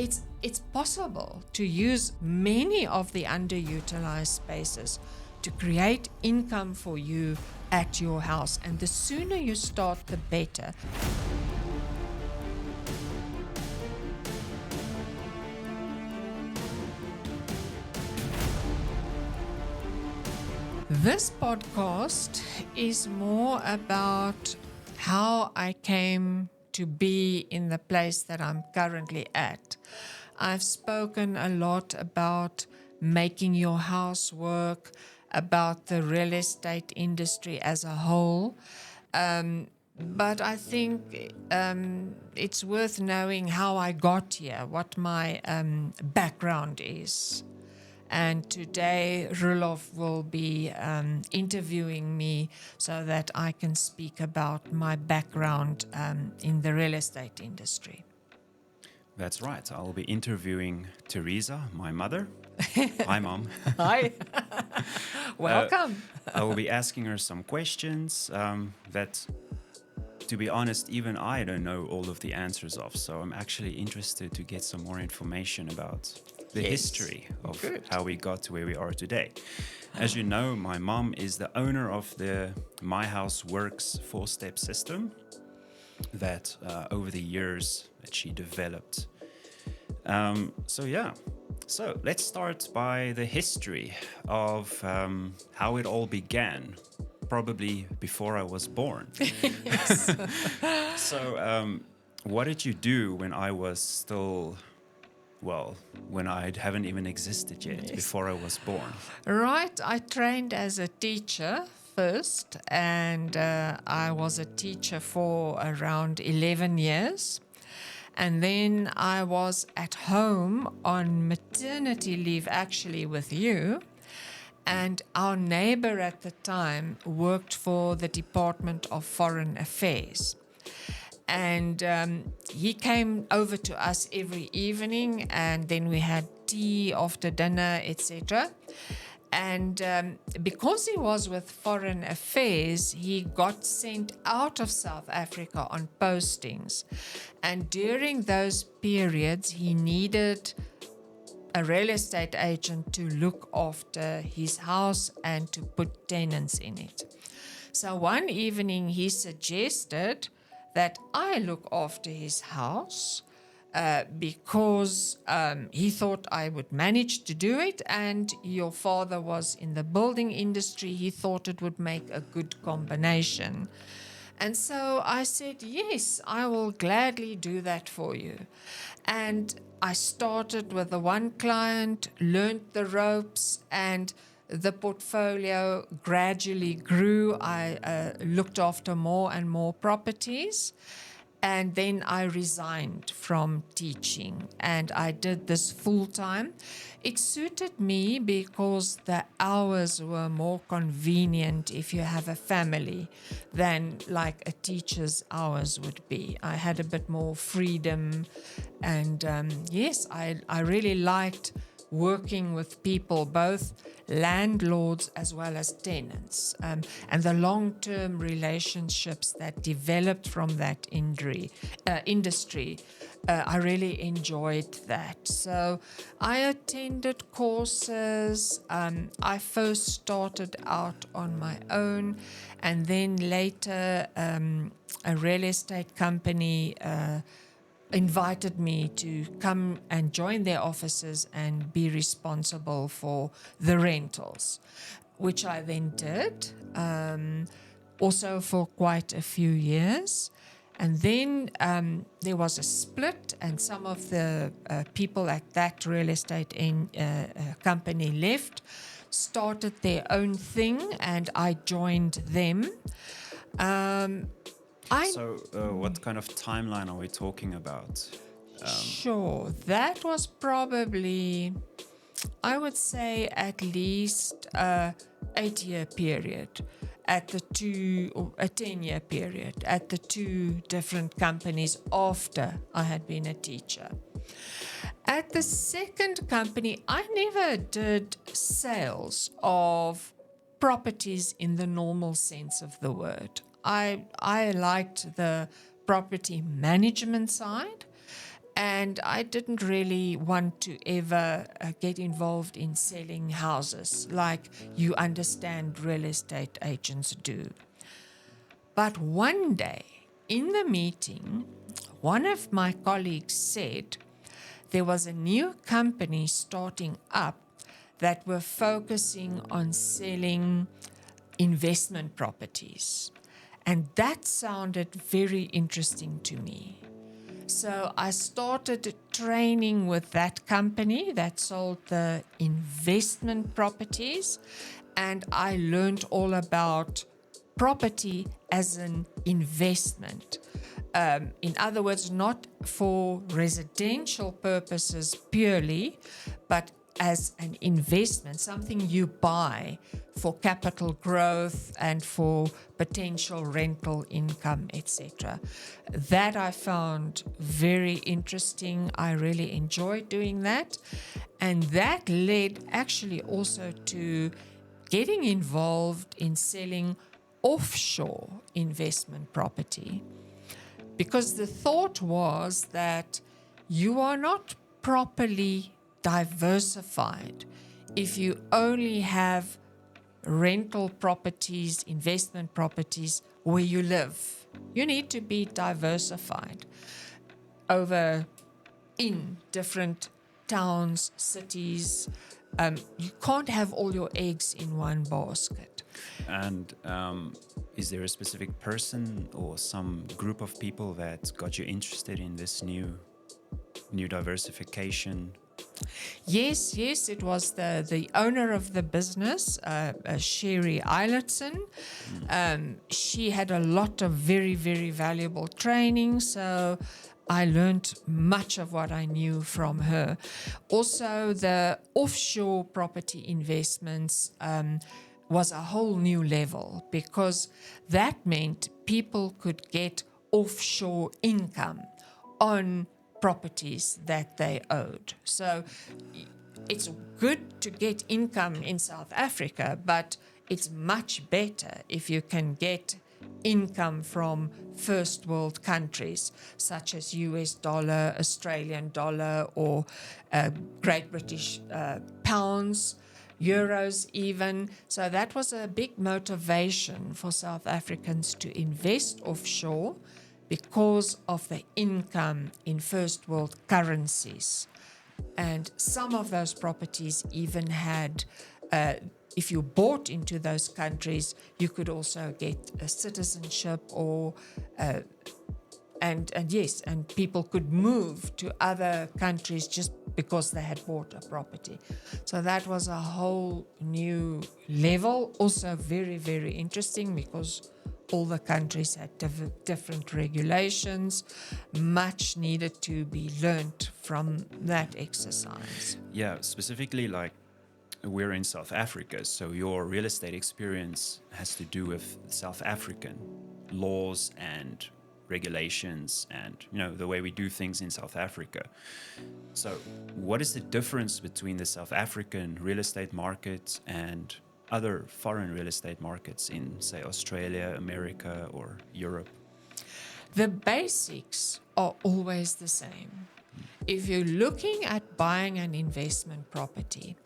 it's possible to use many of the underutilized spaces to create income for you at your house. And the sooner you start, the better. This podcast is more about how I came to be in the place that I'm currently at. I've spoken a lot about making your house work, about the real estate industry as a whole. But I think it's worth knowing how I got here, what my background is. And today, Ruof will be interviewing me so that I can speak about my background in the real estate industry. That's right. I'll be interviewing Theresa, my mother. Hi, Mom. Hi. Welcome. I will be asking her some questions that, to be honest, even I don't know all of the answers of. So I'm actually interested to get some more information about the history of how we got to where we are today. As you know, my mom is the owner of the My House Works 4-step system that over the years that she developed. So let's start by the history of how it all began, probably before I was born. So what did you do when I was still... when I haven't even existed yet, before I was born? Right. I trained as a teacher first, and I was a teacher for around 11 years. And then I was at home on maternity leave, actually, with you. And our neighbor at the time worked for the Department of Foreign Affairs. And he came over to us every evening, and then we had tea after dinner, etc. And because he was with Foreign Affairs, he got sent out of South Africa on postings. And during those periods, he needed a real estate agent to look after his house and to put tenants in it. So one evening, he suggested that I look after his house because he thought I would manage to do it, and your father was in the building industry. He thought it would make a good combination. And so I said, yes, I will gladly do that for you. And I started with the one client, learned the ropes, and the portfolio gradually grew. I looked after more and more properties. And then I resigned from teaching, and I did this full time. It suited me because the hours were more convenient if you have a family than like a teacher's hours would be. I had a bit more freedom, and yes, I really liked working with people, both landlords as well as tenants, and the long-term relationships that developed from that industry. I really enjoyed that. So I attended courses. I first started out on my own, and then later a real estate company invited me to come and join their offices and be responsible for the rentals, which I then did, also for quite a few years. And then there was a split, and some of the people at that real estate company left, started their own thing, and I joined them. What kind of timeline are we talking about? Sure, that was probably, I would say, at least a 8-year period at the two, or a 10-year period at the two different companies after I had been a teacher. At the second company, I never did sales of properties in the normal sense of the word. I liked the property management side, And I didn't really want to ever get involved in selling houses like you understand real estate agents do. But one day in the meeting, one of my colleagues said there was a new company starting up that were focusing on selling investment properties. And that sounded very interesting to me. So I started training with that company that sold the investment properties, and I learned all about property as an investment. In other words, not for residential purposes purely, but as an investment, something you buy for capital growth and for potential rental income, etc. That I found very interesting. I really enjoyed doing that. And that led actually also to getting involved in selling offshore investment property. Because the thought was that you are not properly diversified if you only have rental properties, investment properties where you live. You need to be diversified over in different towns, cities. You can't have all your eggs in one basket. And is there a specific person or some group of people that got you interested in this new diversification? Yes, it was the owner of the business, Sherry Eilertson. She had a lot of very, very valuable training, so I learned much of what I knew from her. Also, the offshore property investments was a whole new level, because that meant people could get offshore income on properties that they owed. So it's good to get income in South Africa, but it's much better if you can get income from first world countries such as US dollar, Australian dollar, or Great British pounds, euros even. So that was a big motivation for South Africans to invest offshore, because of the income in first world currencies. And some of those properties even had, if you bought into those countries, you could also get a citizenship or, and people could move to other countries just because they had bought a property. So that was a whole new level, also very, very interesting, because all the countries had different regulations. Much needed to be learned from that exercise. Yeah, specifically, like, we're in South Africa, so your real estate experience has to do with South African laws and regulations and, the way we do things in South Africa. So what is the difference between the South African real estate market and other foreign real estate markets in, say, Australia, America, or Europe? The basics are always the same. If you're looking at buying an investment property,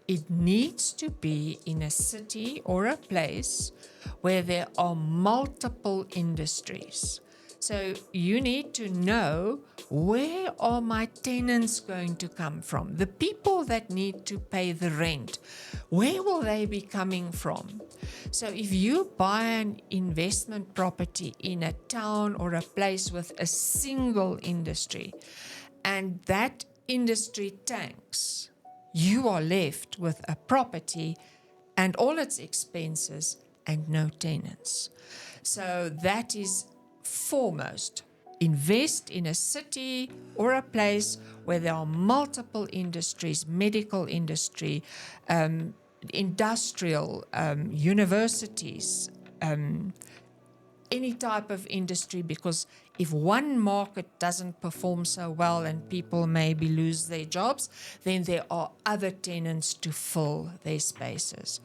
it needs to be in a city or a place where there are multiple industries. So you need to know, where are my tenants going to come from? The people that need to pay the rent, where will they be coming from? So if you buy an investment property in a town or a place with a single industry, and that industry tanks, you are left with a property and all its expenses and no tenants. So that is foremost. Invest in a city or a place where there are multiple industries, medical industry, industrial, universities, any type of industry, because if one market doesn't perform so well and people maybe lose their jobs, then there are other tenants to fill their spaces.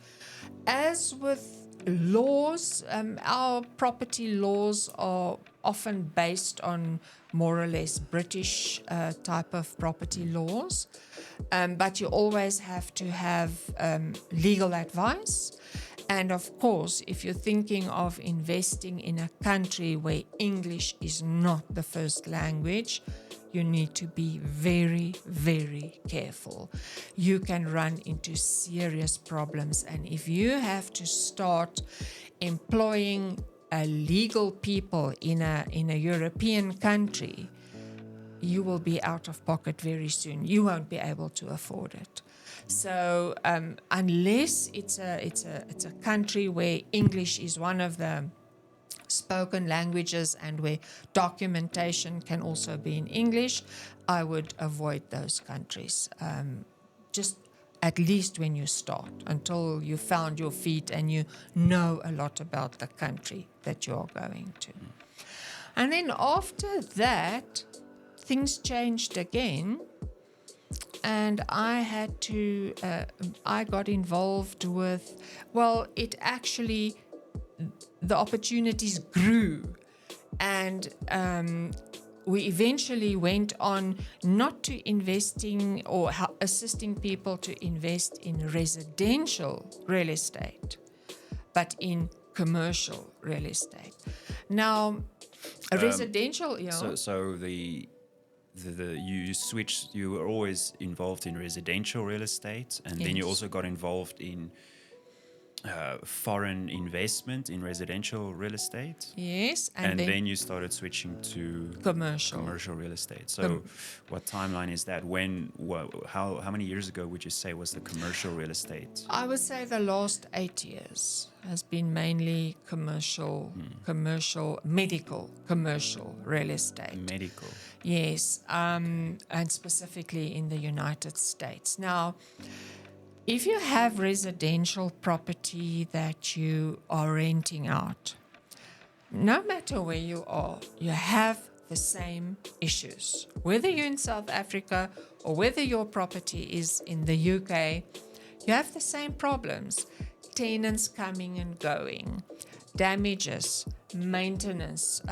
As with laws, our property laws are often based on more or less British type of property laws, but you always have to have legal advice. And of course, if you're thinking of investing in a country where English is not the first language, you need to be very, very careful. You can run into serious problems. And if you have to start employing legal people in a European country, you will be out of pocket very soon. You won't be able to afford it. So unless it's a country where English is one of the spoken languages and where documentation can also be in English, I would avoid those countries. Just at least when you start, until you found your feet and you know a lot about the country that you're going to. And then after that, things changed again. And I got involved with, the opportunities grew. And we eventually went on not to investing or assisting people to invest in residential real estate, but in commercial real estate. Now, residential, So you switched. You were always involved in residential real estate, and then you also got involved in foreign investment in residential real estate. Yes, and then you started switching to commercial real estate. So, what timeline is that? How many years ago would you say was the commercial real estate? I would say the last 8 years has been mainly medical commercial real estate. Medical. Yes, and specifically in the United States. Now, if you have residential property that you are renting out, no matter where you are, you have the same issues. Whether you're in South Africa or whether your property is in the UK, you have the same problems. Tenants coming and going, damages, maintenance,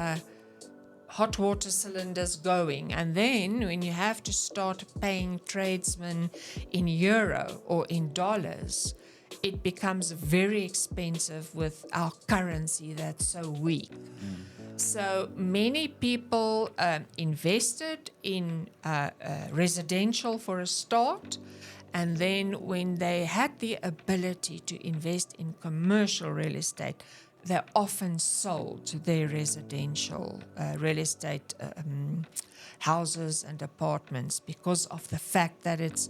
hot water cylinders going, and then when you have to start paying tradesmen in euro or in dollars, it becomes very expensive with our currency that's so weak. So many people invested in residential for a start, and then when they had the ability to invest in commercial real estate, they often sold their residential real estate houses and apartments because of the fact that it's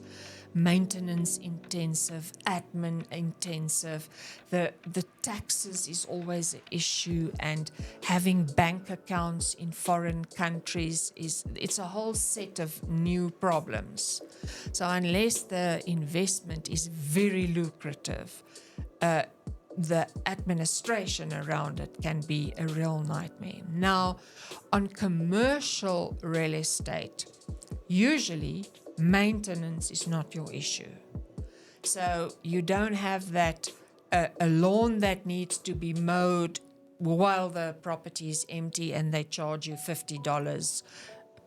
maintenance intensive, admin intensive. The taxes is always an issue, and having bank accounts in foreign countries it's a whole set of new problems. So unless the investment is very lucrative, the administration around it can be a real nightmare. Now, on commercial real estate, usually maintenance is not your issue. So you don't have that a lawn that needs to be mowed while the property is empty and they charge you $50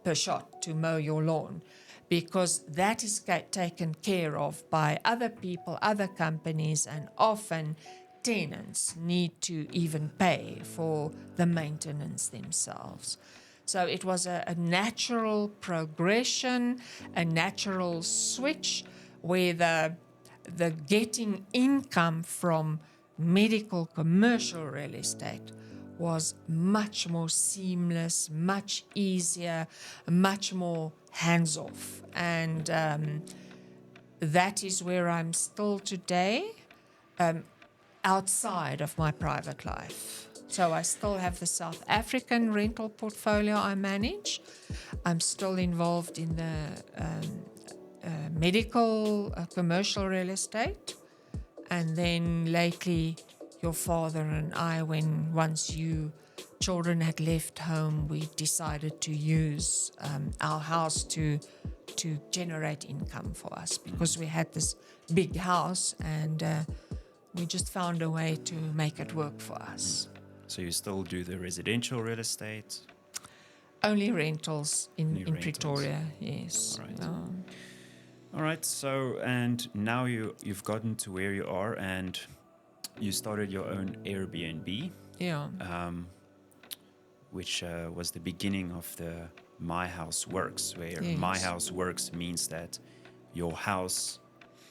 per shot to mow your lawn, because that is taken care of by other people, other companies, and often tenants need to even pay for the maintenance themselves. So it was a natural progression, a natural switch where the getting income from medical commercial real estate was much more seamless, much easier, much more hands-off. And that is where I'm still today, outside of my private life. So I still have the South African rental portfolio I manage. I'm still involved in the medical commercial real estate. And then lately, your father and I, once you children had left home, we decided to use our house to generate income for us, because we had this big house and We just found a way to make it work for us. So you still do the residential real estate? Only rentals in Only rentals. Pretoria, yes. All right. All right. So, and now you've gotten to where you are, and you started your own Airbnb, Yeah. which was the beginning of the My House Works, where Yes. My House Works means that your house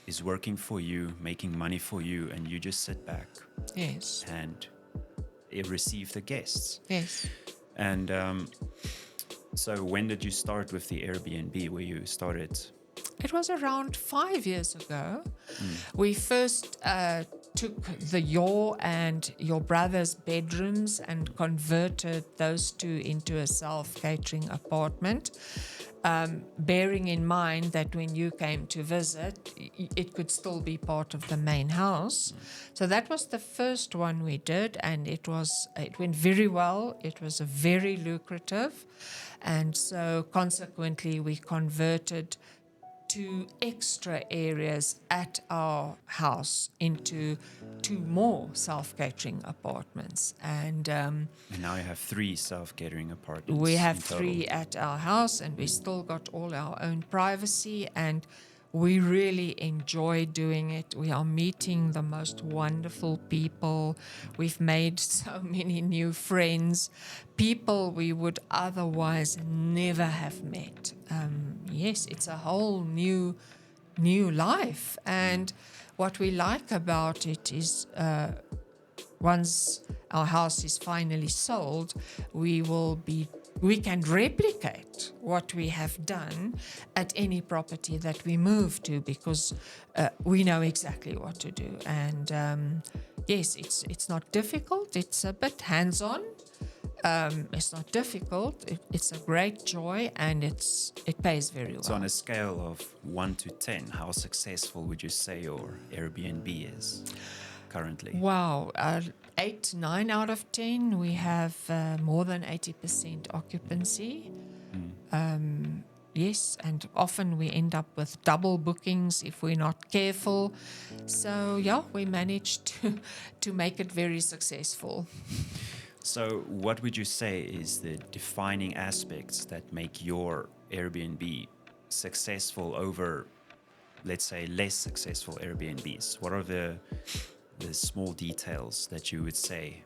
is working for you, making money for you, and you just sit back Yes. and receive the guests. Yes. And so when did you start with the Airbnb, where you started? It was around 5 years ago. We first took your and your brother's bedrooms and converted those two into a self-catering apartment, bearing in mind that when you came to visit, it could still be part of the main house. So that was the first one we did, and it went very well. It was very lucrative, and so consequently we converted 2 extra areas at our house into 2 more self-catering apartments. And And now you have 3 self-catering apartments. we have in total. 3 at our house, and we still got all our own privacy, and we really enjoy doing it. We are meeting the most wonderful people. We've made so many new friends, people we would otherwise never have met. Yes, it's a whole new life. And what we like about it is once our house is finally sold, we can replicate what we have done at any property that we move to, because we know exactly what to do. And yes, it's not difficult. It's a bit hands-on. It's not difficult. It's a great joy, and it pays very well. So on a scale of 1 to 10, how successful would you say your Airbnb is currently? Wow, 8, 9 out of 10. We have more than 80% occupancy. Yes, and often we end up with double bookings if we're not careful. So yeah, we managed to make it very successful. So what would you say is the defining aspects that make your Airbnb successful over, let's say, less successful Airbnbs? What are the small details that you would say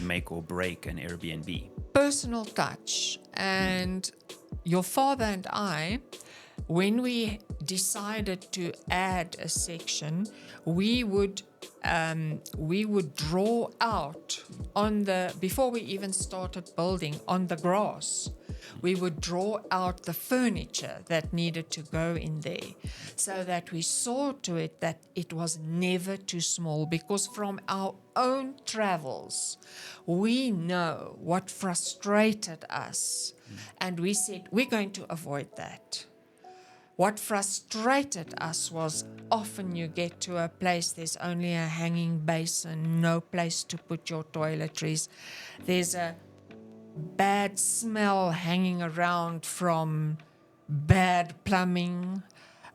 make or break an Airbnb? Personal touch. And your father and I, when we decided to add a section, we would draw out before we even started building, on the grass, we would draw out the furniture that needed to go in there, so that we saw to it that it was never too small, because from our own travels, we know what frustrated us, and we said, we're going to avoid that. What frustrated us was often you get to a place, there's only a hanging basin, no place to put your toiletries. There's a bad smell hanging around from bad plumbing.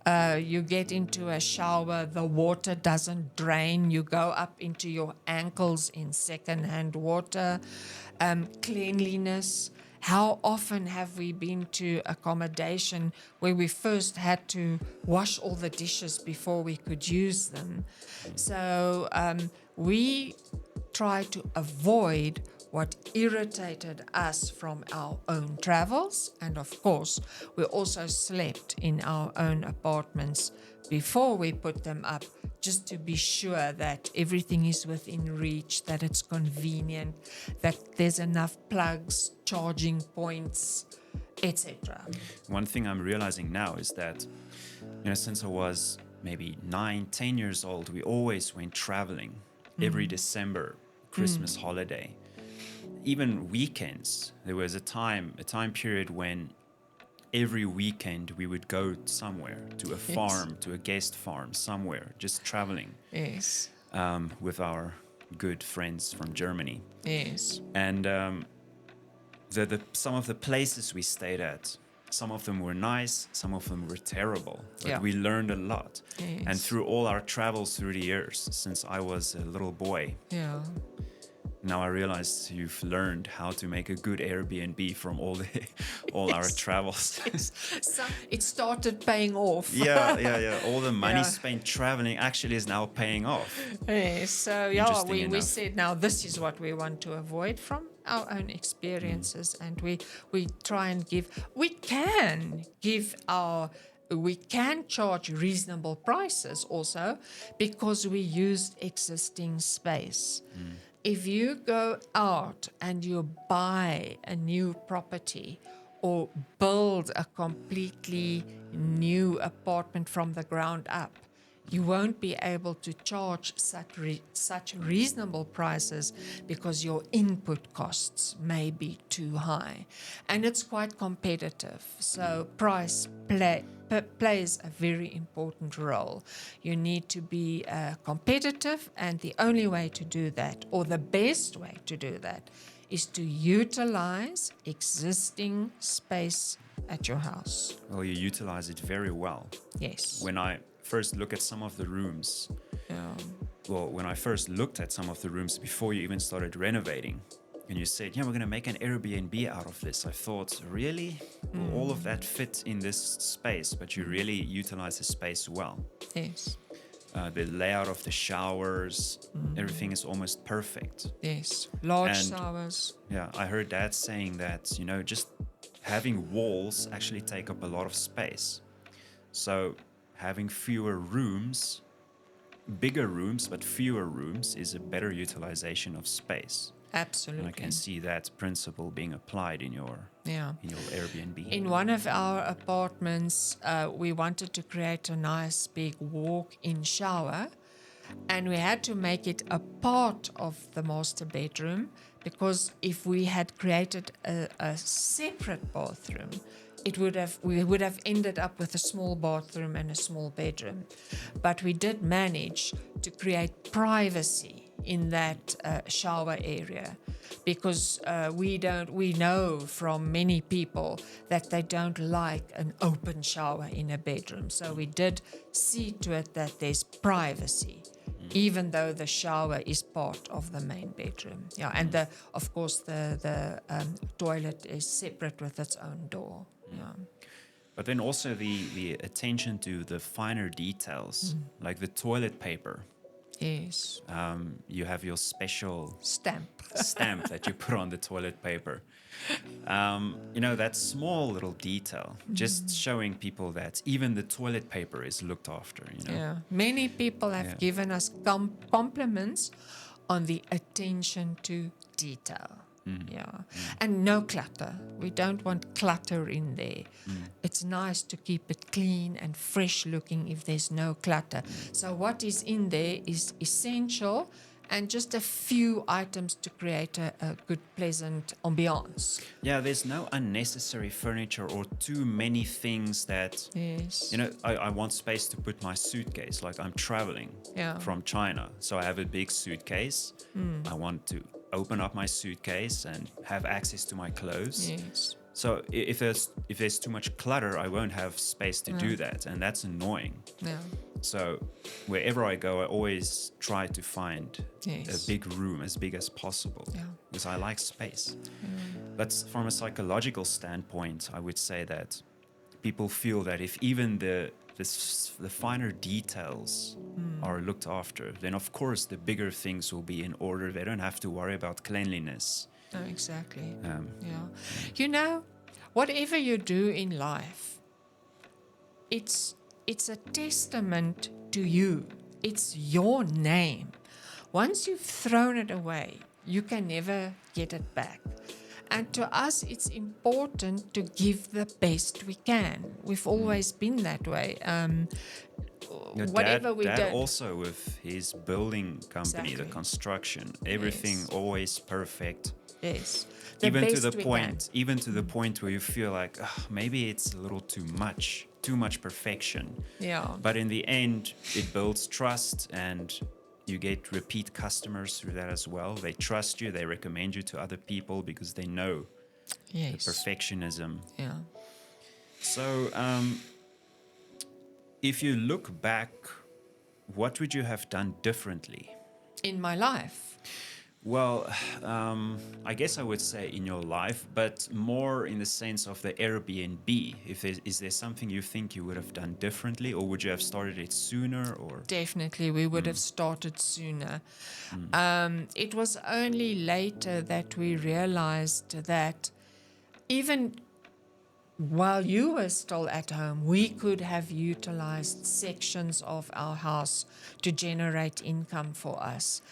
You get into a shower, the water doesn't drain. You go up into your ankles in secondhand water. Cleanliness. How often have we been to accommodation where we first had to wash all the dishes before we could use them? So we try to avoid what irritated us from our own travels. And of course, we also slept in our own apartments before we put them up, just to be sure that everything is within reach, that it's convenient, that there's enough plugs, charging points, etc. One thing I'm realizing now is that, since I was maybe 9, 10 years old, we always went traveling every December, Christmas holiday. Even weekends, there was a time period when every weekend we would go somewhere, to a farm, to a guest farm, somewhere, just traveling. Yes. With our good friends from Germany. Yes. And some of the places we stayed at, Some of them were nice, some of them were terrible, but Yeah. we learned a lot. Yes. And through all our travels through the years, since I was a little boy, Yeah. now I realize you've learned how to make a good Airbnb from all our travels. So it started paying off. Yeah. All the money Yeah. spent traveling actually is now paying off. Yes, so Interesting we enough. said now this is what we want to avoid from our own experiences, and we try and we can charge reasonable prices also because we used existing space. If you go out and you buy a new property or build a completely new apartment from the ground up, you won't be able to charge such reasonable prices because your input costs may be too high. And it's quite competitive. So price plays a very important role. You need to be competitive, and the only way to do that, or the best way to do that, is to utilize existing space at your house. Well, you utilize it very well. Yes. When I first look at some of the rooms, when I first looked at some of the rooms before you even started renovating, and you said, yeah, we're going to make an Airbnb out of this, I thought, really? Will all of that fit in this space? But you really utilize the space well. Yes. The layout of the showers, everything is almost perfect. Yes. Large And- showers. Yeah, I heard Dad saying that, just having walls actually take up a lot of space. So having fewer rooms, bigger rooms, but fewer rooms is a better utilization of space. Absolutely. And I can see that principle being applied in your Airbnb. In one of our apartments, we wanted to create a nice big walk-in shower, and we had to make it a part of the master bedroom, because if we had created a separate bathroom, we would have ended up with a small bathroom and a small bedroom. But we did manage to create privacy in that shower area, because we know from many people that they don't like an open shower in a bedroom. So we did see to it that there's privacy, even though the shower is part of the main bedroom. Yeah, and of course the toilet is separate with its own door. Yeah. But then also the attention to the finer details, like the toilet paper. Yes. You have your special Stamp. stamp that you put on the toilet paper. That small little detail, just showing people that even the toilet paper is looked after. Yeah. Many people have given us compliments on the attention to detail. Yeah. And no clutter. We don't want clutter in there. It's nice to keep it clean and fresh looking if there's no clutter. So what is in there is essential, and just a few items to create a good, pleasant ambiance. Yeah, there's no unnecessary furniture or too many things that, Yes. I want space to put my suitcase. Like I'm traveling from China, so I have a big suitcase. I want to open up my suitcase and have access to my clothes. Yes. So if there's too much clutter, I won't have space to do that, and that's annoying. Yeah. So wherever I go, I always try to find Yes. a big room, as big as possible, Yeah. because I like space. But from a psychological standpoint, I would say that people feel that if even the finer details are looked after, then of course the bigger things will be in order. They don't have to worry about cleanliness. No, exactly. Yeah. Whatever you do in life, it's a testament to you. It's your name. Once you've thrown it away, you can never get it back. And to us, it's important to give the best we can. We've always been that way. Whatever we Dad do. also with his building company, the Exactly. construction, everything Yes. always perfect. Yes. Even to best the we point, where you feel like maybe it's a little too much perfection. can. Yeah. But in the end, it builds trust, and you get repeat customers through that as well. They trust you, they recommend you to other people because they know Yes. the perfectionism. Yeah. So, if you look back, what would you have done differently? In my life. Well, I guess I would say in your life, but more in the sense of the Airbnb. If is there something you think you would have done differently, or would you have started it sooner? Or Definitely, we would have started sooner. Mm. It was only later that we realized that even while you were still at home, we could have utilized sections of our house to generate income for us.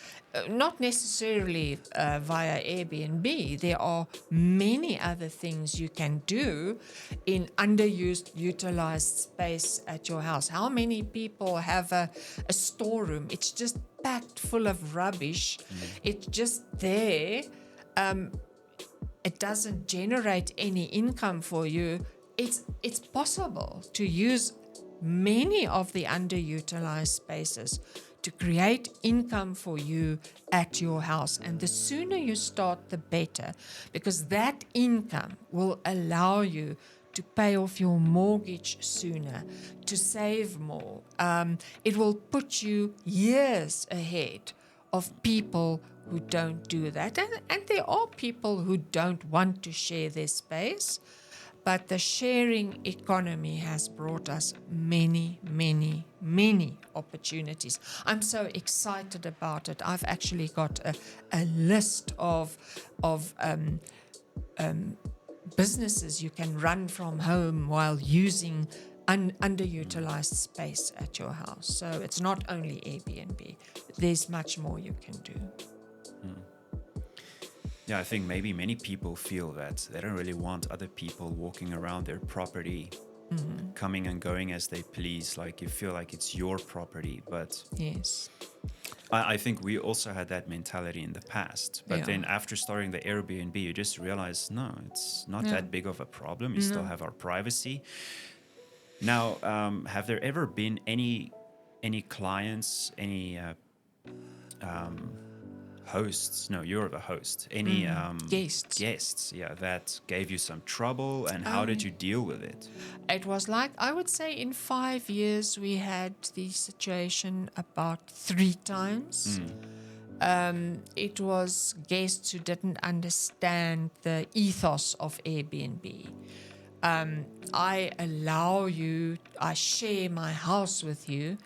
Not necessarily via Airbnb. There are many other things you can do in underused, utilized space at your house. How many people have a storeroom? It's just packed full of rubbish. It's just there. It doesn't generate any income for you. It's possible to use many of the underutilized spaces to create income for you at your house. And the sooner you start, the better, because that income will allow you to pay off your mortgage sooner, to save more. It will put you years ahead of people who don't do that. And there are people who don't want to share their space, but the sharing economy has brought us many, many, many opportunities. I'm so excited about it. I've actually got a list of businesses you can run from home while using underutilized space at your house. So it's not only Airbnb, there's much more you can do. Yeah, I think maybe many people feel that they don't really want other people walking around their property, coming and going as they please. Like you feel like it's your property. But Yes. I think we also had that mentality in the past. But Yeah. then after starting the Airbnb, you just realize, no, it's not Yeah. that big of a problem. We still have our privacy. Now, have there ever been any clients, any hosts? No, you're the host. Any Guests. yeah, that gave you some trouble, and how did you deal with it? It was like, I would say in 5 years, we had the situation about 3 times. It was guests who didn't understand the ethos of Airbnb. I share my house with you.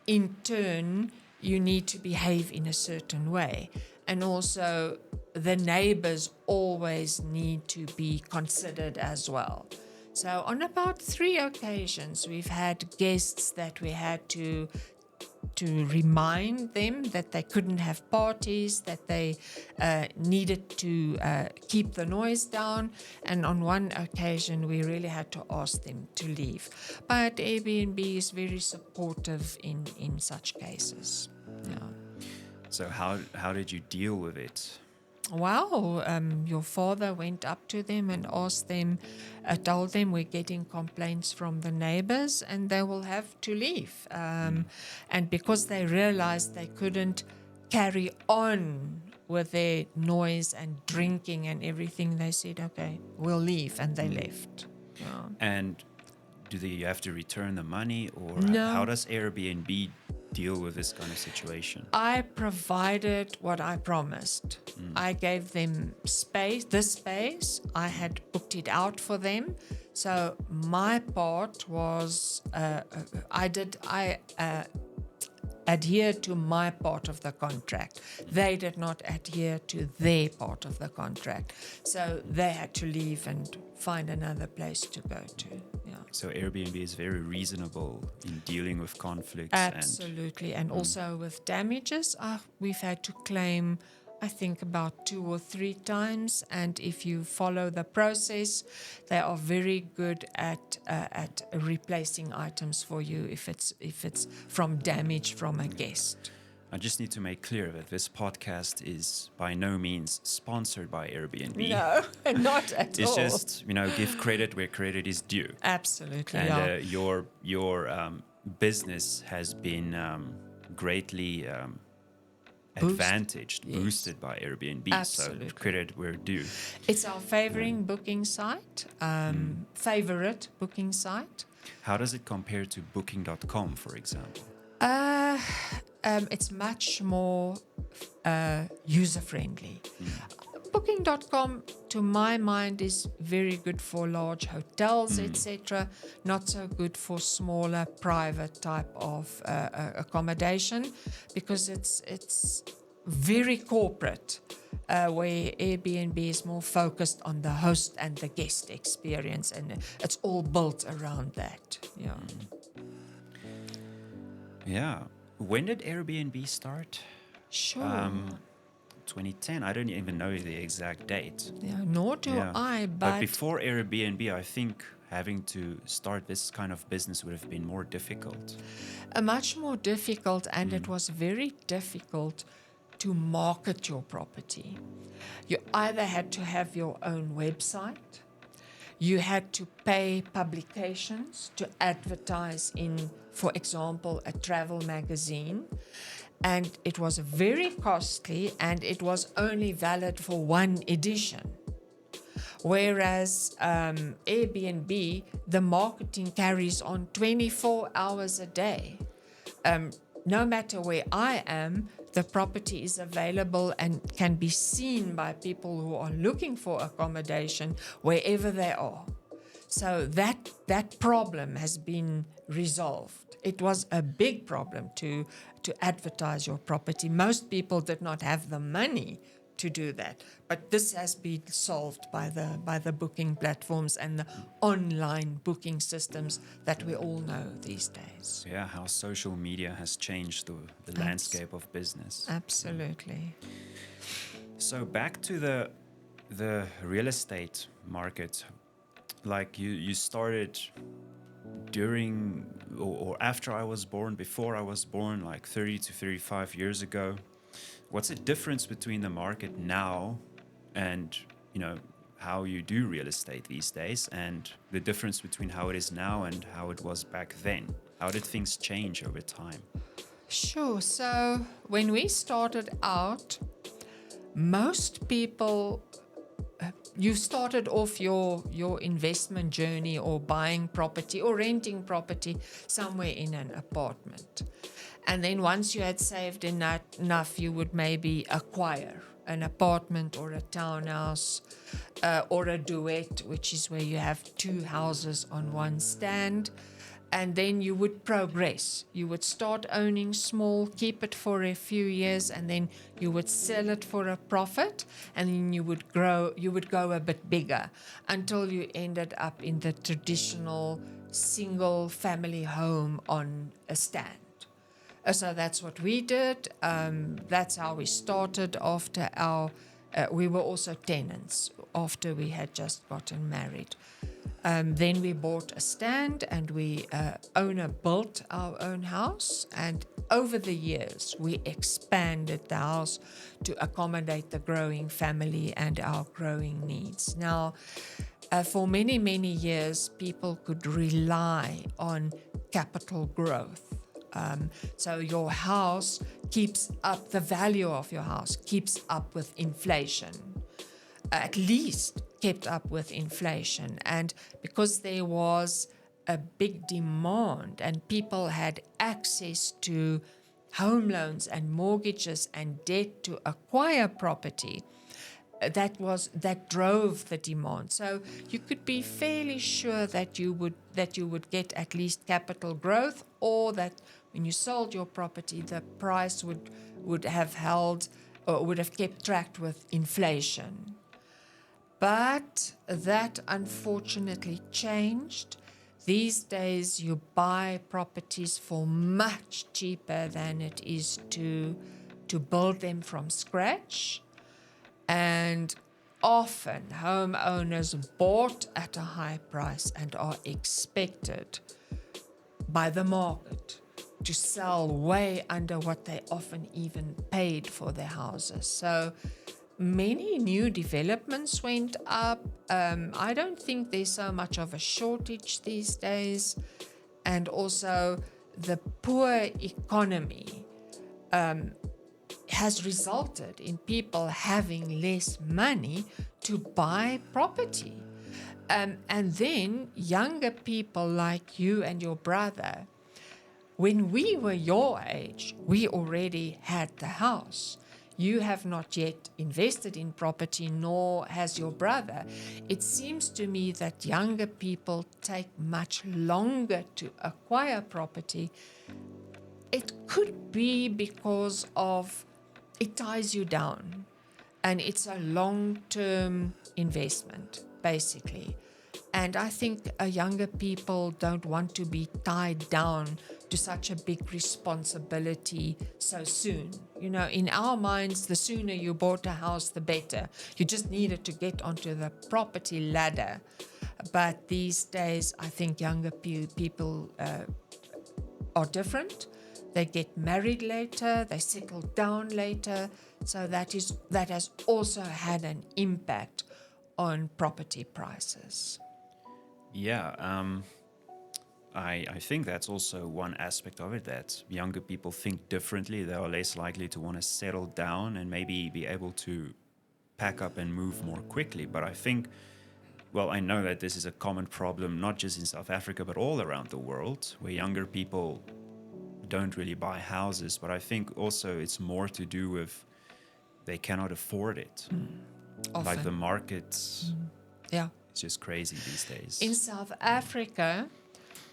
In turn, you need to behave in a certain way. And also, the neighbors always need to be considered as well. So, on about 3 occasions, we've had guests that we had to remind them that they couldn't have parties, that they needed to keep the noise down. And on one occasion, we really had to ask them to leave. But Airbnb is very supportive in such cases. Yeah. So how did you deal with it? Well, your father went up to them and asked them, told them we're getting complaints from the neighbors and they will have to leave. And because they realized they couldn't carry on with their noise and drinking and everything, they said, okay, we'll leave. And they left. Yeah. And do you have to return the money, or No. how does Airbnb deal with this kind of situation? I provided what I promised. I gave them the space. I had booked it out for them. So my part was, I adhered to my part of the contract. They did not adhere to their part of the contract. So they had to leave and find another place to go to. Yeah. So Airbnb is very reasonable in dealing with conflicts. Absolutely. And also with damages, we've had to claim, I think, about 2 or 3 times. And if you follow the process, they are very good at replacing items for you if it's from damage from a guest. I just need to make clear that this podcast is by no means sponsored by Airbnb. No, not at all. It's just, give credit where credit is due. Absolutely. And your business has been greatly advantaged, Yes. boosted by Airbnb. Absolutely. So credit where due. It's our favorite booking site, favorite booking site. How does it compare to booking.com, for example? It's much more user-friendly. Booking.com, to my mind, is very good for large hotels, etc. Not so good for smaller, private type of accommodation, because it's very corporate, where Airbnb is more focused on the host and the guest experience, and it's all built around that. Yeah. Yeah. When did Airbnb start? Sure. 2010. I don't even know the exact date. Yeah, nor do I, But before Airbnb, I think having to start this kind of business would have been more difficult. much more difficult, and it was very difficult to market your property. You either had to have your own website, you had to pay publications to advertise in, for example, a travel magazine, and it was very costly, and it was only valid for one edition. Whereas Airbnb, the marketing carries on 24 hours a day. No matter where I am, the property is available and can be seen by people who are looking for accommodation wherever they are. So that problem has been resolved. It was a big problem to advertise your property. Most people did not have the money to do that, but this has been solved by the booking platforms and the online booking systems that we all know these days. Yeah, how social media has changed the landscape of business. Absolutely. So back to the real estate market, like you started during or after I was born, before I was born, like 30 to 35 years ago. What's the difference between the market now and, how you do real estate these days, and the difference between how it is now and how it was back then? How did things change over time? Sure. So when we started out, most people, you started off your investment journey or buying property or renting property somewhere in an apartment. And then once you had saved enough, you would maybe acquire an apartment or a townhouse or a duet, which is where you have two houses on one stand. And then you would progress. You would start owning small, keep it for a few years, and then you would sell it for a profit, and then you would go a bit bigger until you ended up in the traditional single family home on a stand. So that's what we did. That's how we started after we were also tenants after we had just gotten married. Then we bought a stand, and we owner built our own house, and over the years we expanded the house to accommodate the growing family and our growing needs. Now, for many, many years, people could rely on capital growth. So your house keeps up, the value of your house keeps up with inflation, at least kept up with inflation. And because there was a big demand and people had access to home loans and mortgages and debt to acquire property, that drove the demand. So you could be fairly sure that you would get at least capital growth, or that when you sold your property, the price would have held or would have kept track with inflation. But that unfortunately changed. These days you buy properties for much cheaper than it is to build them from scratch. And often homeowners bought at a high price and are expected by the market to sell way under what they often even paid for their houses. So many new developments went up. I don't think there's so much of a shortage these days. And also the poor economy has resulted in people having less money to buy property. And then younger people like you and your brother, when we were your age, we already had the house. You have not yet invested in property, nor has your brother. It seems to me that younger people take much longer to acquire property. It could be because of it ties you down, and it's a long-term investment, basically. And I think younger people don't want to be tied down to such a big responsibility so soon. You know, in our minds, the sooner you bought a house, the better. You just needed to get onto the property ladder. But these days, I think younger people are different. They get married later, they settle down later. So that has also had an impact on property prices. Yeah, I think that's also one aspect of it, that younger people think differently. They are less likely to want to settle down and maybe be able to pack up and move more quickly. But I think, well, I know that this is a common problem, not just in South Africa, but all around the world, where younger people don't really buy houses. But I think also it's more to do with they cannot afford it. Often. Like the markets. Yeah. It's just crazy these days. In South Africa,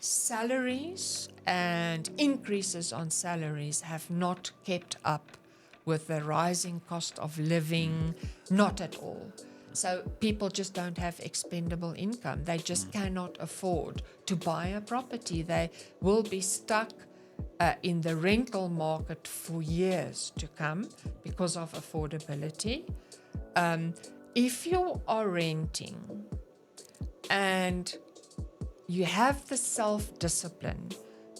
salaries and increases on salaries have not kept up with the rising cost of living, not at all. So people just don't have expendable income. They just cannot afford to buy a property. They will be stuck in the rental market for years to come because of affordability. If you are renting and you have the self-discipline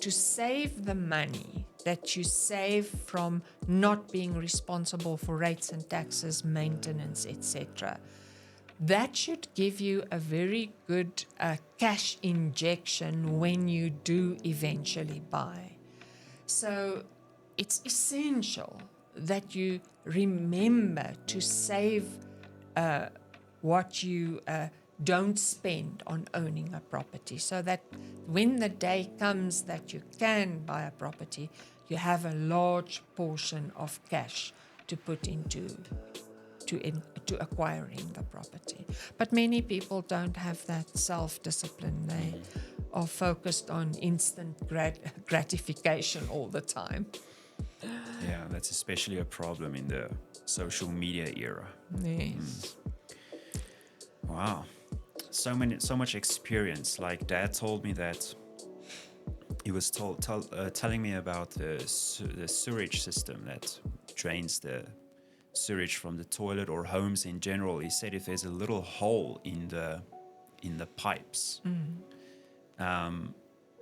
to save the money that you save from not being responsible for rates and taxes, maintenance, etc., that should give you a very good cash injection when you do eventually buy. So it's essential that you remember to save what you don't spend on owning a property, so that when the day comes that you can buy a property, you have a large portion of cash to put into acquiring the property. But many people don't have that self-discipline. They are focused on instant gratification all the time. Yeah, that's especially a problem in the social media era. Yes. Wow. So much experience. Like Dad told me that he was telling me about the sewage system that drains the sewage from the toilet or homes in general. He said if there's a little hole in the pipes,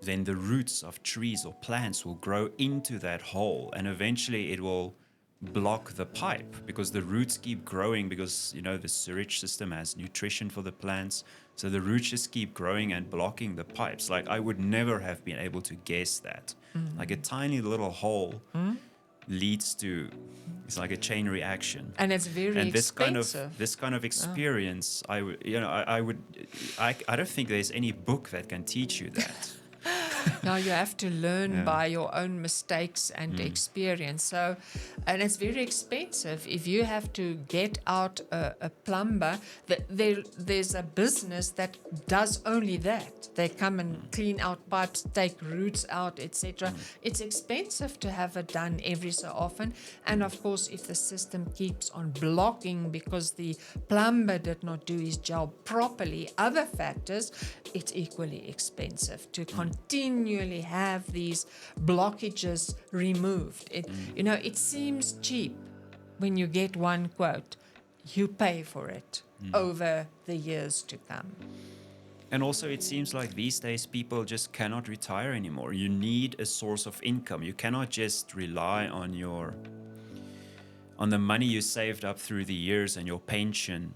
then the roots of trees or plants will grow into that hole, and eventually it will block the pipe because the roots keep growing, because the sewage system has nutrition for the plants, so the roots just keep growing and blocking the pipes. Like, I would never have been able to guess that. Like a tiny little hole leads to, it's like a chain reaction, and it's very and expensive. this kind of experience, I don't think there's any book that can teach you that. Now you have to learn by your own mistakes and experience. So, and it's very expensive. If you have to get out a plumber, there's a business that does only that. They come and clean out pipes, take roots out, etc. It's expensive to have it done every so often. And of course, if the system keeps on blocking because the plumber did not do his job properly, other factors, it's equally expensive to continually have these blockages removed. It seems cheap when you get one quote. You pay for it over the years to come. And also, it seems like these days people just cannot retire anymore. You need a source of income. You cannot just rely on the money you saved up through the years and your pension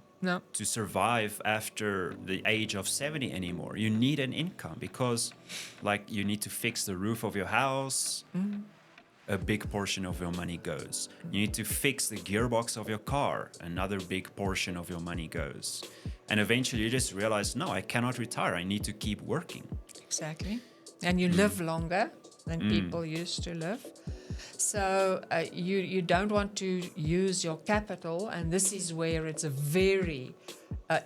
to survive after the age of 70 anymore. You need an income because, like, you need to fix the roof of your house. a big portion of your money goes. You need to fix the gearbox of your car, another big portion of your money goes. And eventually you just realize, no, I cannot retire. I need to keep working. Exactly. And you live longer than people used to live. So you don't want to use your capital, and this is where it's very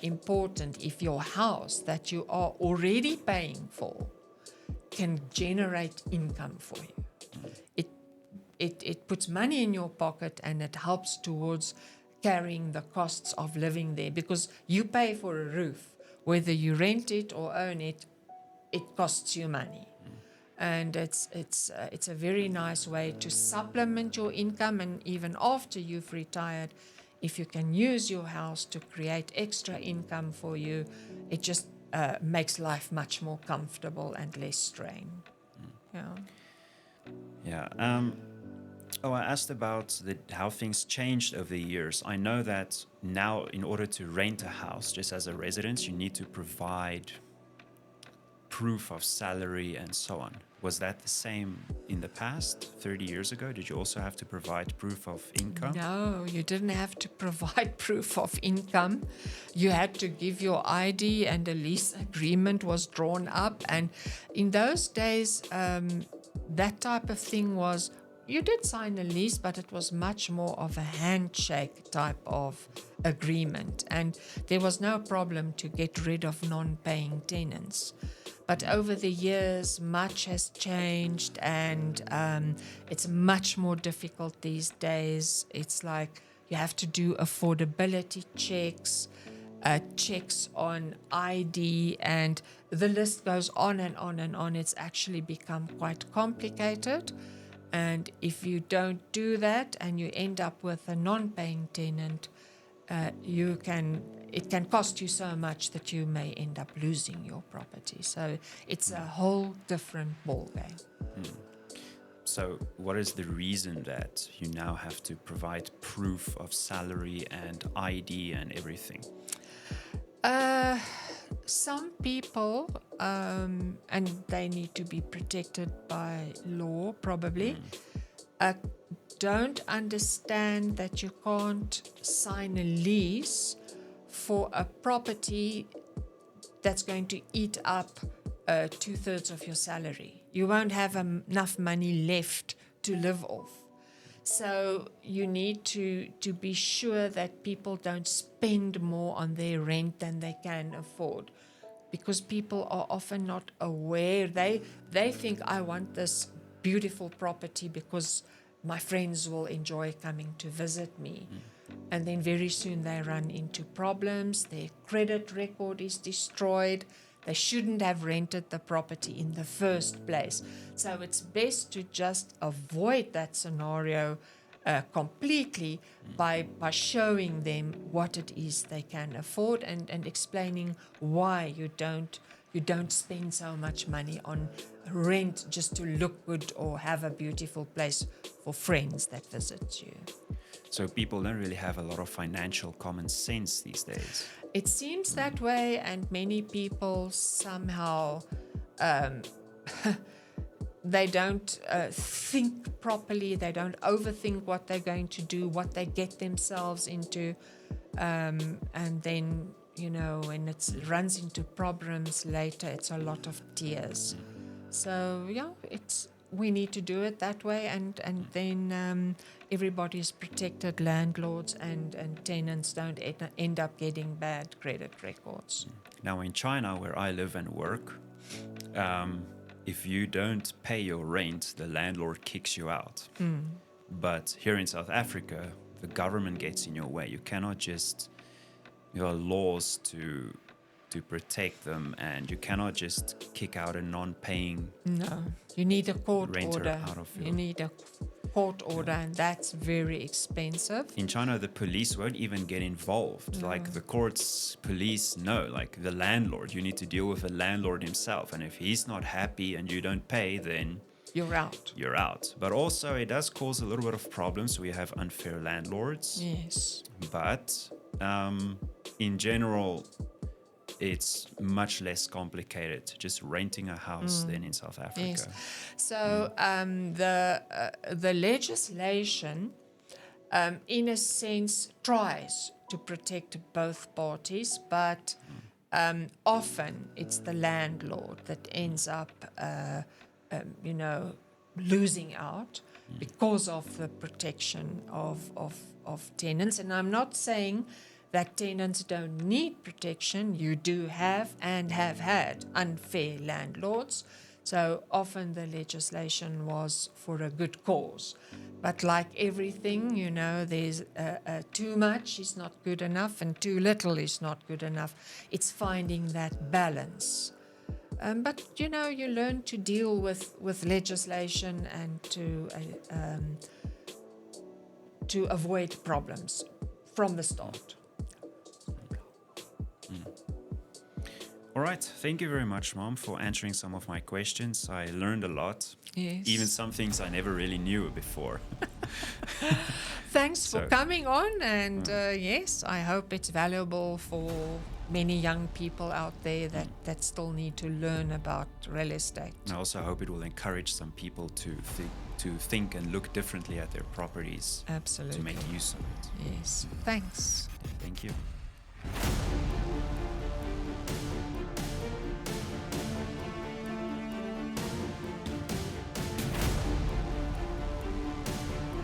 important if your house that you are already paying for can generate income for you. It puts money in your pocket, and it helps towards carrying the costs of living there, because you pay for a roof, whether you rent it or own it, it costs you money. And it's a very nice way to supplement your income, and even after you've retired, if you can use your house to create extra income for you, it just makes life much more comfortable and less strain. Yeah. Yeah. I asked about how things changed over the years. I know that now, in order to rent a house, just as a resident, you need to provide proof of salary and so on. Was that the same in the past, 30 years ago? Did you also have to provide proof of income? No, you didn't have to provide proof of income. You had to give your ID, and a lease agreement was drawn up. And in those days, that type of thing was, you did sign a lease, but it was much more of a handshake type of agreement. And there was no problem to get rid of non-paying tenants. But over the years, much has changed, and it's much more difficult these days. It's like you have to do affordability checks, checks on ID, and the list goes on and on and on. It's actually become quite complicated. And if you don't do that and you end up with a non-paying tenant, it can cost you so much that you may end up losing your property. So it's a whole different ballgame. So what is the reason that you now have to provide proof of salary and ID and everything? Some people, and they need to be protected by law probably, don't understand that you can't sign a lease for a property that's going to eat up 2/3 of your salary. You won't have enough money left to live off. So you need to be sure that people don't spend more on their rent than they can afford, because people are often not aware. They think, I want this beautiful property because my friends will enjoy coming to visit me. And then very soon they run into problems. Their credit record is destroyed. They shouldn't have rented the property in the first place. So it's best to just avoid that scenario completely by showing them what it is they can afford, and explaining why you don't spend so much money on rent just to look good or have a beautiful place for friends that visit you. So people don't really have a lot of financial common sense these days. It seems that way, and many people somehow they don't think properly. They don't overthink what they're going to do, what they get themselves into, and then, when it runs into problems later, it's a lot of tears. So we need to do it that way, and then everybody is protected. Landlords and tenants don't end up getting bad credit records. Now in China, where I live and work, if you don't pay your rent, the landlord kicks you out. But here in South Africa, the government gets in your way. You cannot just, there are laws to protect them, and you cannot just kick out a non-paying No, you need a court renter order. out of your... You need a court order, and that's very expensive. In China, the police won't even get involved. No. Like the courts, police know, like the landlord, you need to deal with the landlord himself. And if he's not happy and you don't pay, then You're out. you're out. But also it does cause a little bit of problems. We have unfair landlords. Yes. But in general, it's much less complicated just renting a house than in South Africa. Yes. So the legislation, in a sense, tries to protect both parties, but often it's the landlord that ends up, losing out because of the protection of tenants. And I'm not saying that tenants don't need protection. You do have and have had unfair landlords. So often the legislation was for a good cause. But like everything, there's too much is not good enough and too little is not good enough. It's finding that balance. But, you learn to deal with legislation and to avoid problems from the start. All right. Thank you very much, Mom, for answering some of my questions. I learned a lot. Yes. Even some things I never really knew before. Thanks for coming on. And yes, I hope it's valuable for many young people out there that still need to learn about real estate. I also hope it will encourage some people to think and look differently at their properties. Absolutely. To make use of it. Yes. Thanks. Thank you.